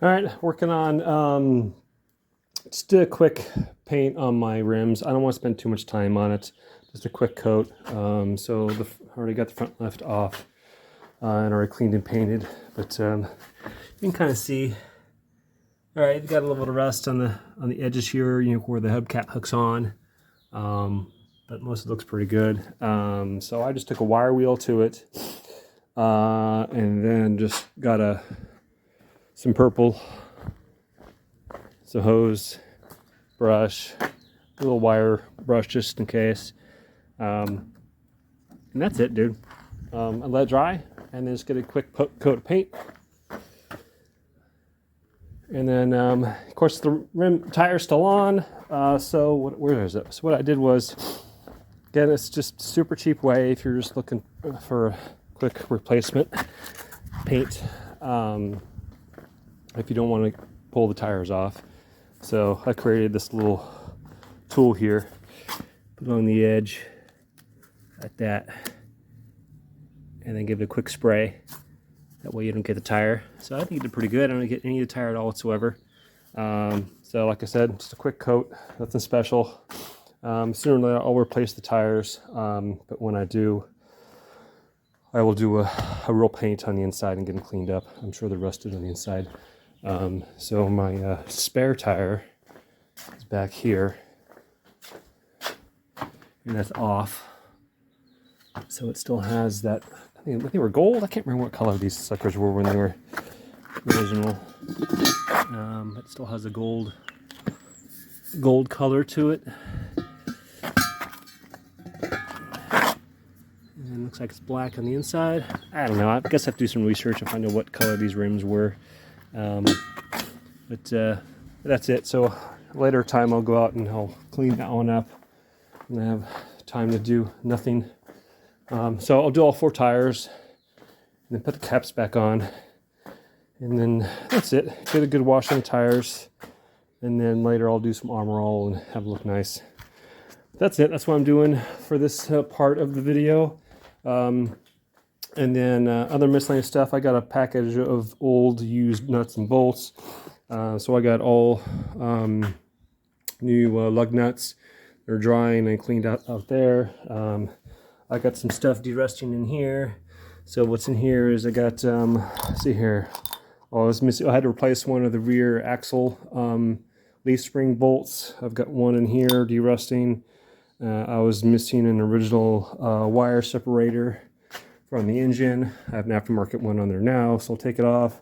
All right, working on just a quick paint on my rims. I don't want to spend too much time on it. Just a quick coat. So I already got the front left off and already cleaned and painted. But you can kind of see. All right, got a little bit of rust on the edges here, you know, where the hubcap hooks on. But most of it looks pretty good. So I just took a wire wheel to it, and then just got some purple, some hose, brush, a little wire brush just in case. And that's it, dude. I let it dry, and then just get a quick coat of paint. And then, of course, the rim tire's still on. Where is it? So what I did was, again, it's just super cheap way if you're just looking for a quick replacement paint. If you don't want to pull the tires off. So I created this little tool here, put it on the edge like that, and then give it a quick spray. That way you don't get the tire. So I think you did pretty good. I don't get any of the tire at all whatsoever. So like I said, just a quick coat, nothing special. Sooner or later I'll replace the tires, but when I do, I will do a real paint on the inside and get them cleaned up. I'm sure they're rusted on the inside. So my spare tire is back here, and that's off. So it still has that. I think they were gold. I can't remember what color these suckers were when they were original. It still has a gold color to it. And it looks like it's black on the inside. I don't know. I guess I have to do some research and find out what color these rims were. But that's it. So later time I'll go out and I'll clean that one up and I have time to do nothing. So I'll do all 4 tires and then put the caps back on, and then that's it. Get a good wash on the tires, and then later I'll do some armor all and have it look nice. That's it. That's what I'm doing for this part of the video. And then other miscellaneous stuff, I got a package of old used nuts and bolts. So I got all new lug nuts. They're drying and cleaned out there. I got some stuff de-rusting in here. So what's in here is I got, see here. Oh, I was missing. I had to replace one of the rear axle leaf spring bolts. I've got one in here de-rusting. I was missing an original wire separator from the engine. I have an aftermarket one on there now, so I'll take it off.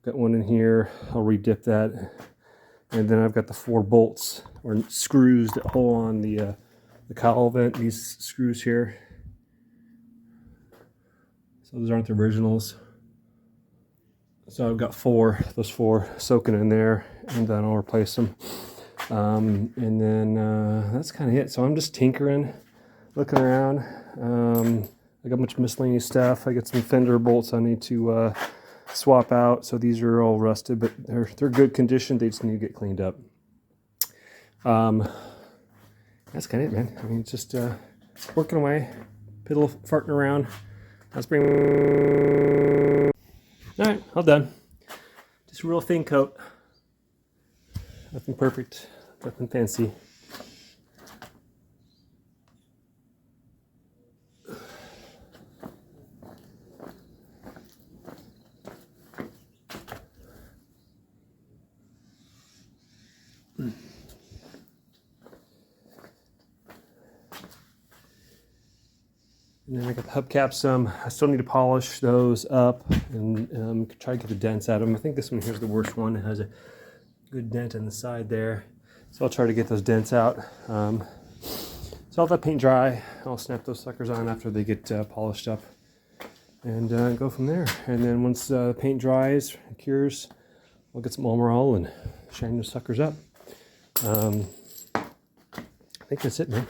Got one in here. I'll re-dip that, and then I've got the 4 bolts or screws that hold on the cowl vent. These screws here. So those aren't the originals. So I've got those four soaking in there, and then I'll replace them. And then that's kind of it. So I'm just tinkering, looking around. I got a bunch of miscellaneous stuff. I got some fender bolts I need to swap out. So these are all rusted, but they're good condition. They just need to get cleaned up. That's kind of it, man. I mean, just working away, piddle farting around. Let's bring. All right, all done. Just a real thin coat. Nothing perfect, nothing fancy. And then I got the hubcaps. I still need to polish those up and try to get the dents out of them. I think this one here's the worst one. It has a good dent on the side there. So I'll try to get those dents out. So I'll let that paint dry. I'll snap those suckers on after they get polished up and go from there. And then once the paint dries and cures, I'll get some Almerol and shine those suckers up. I think that's it, man.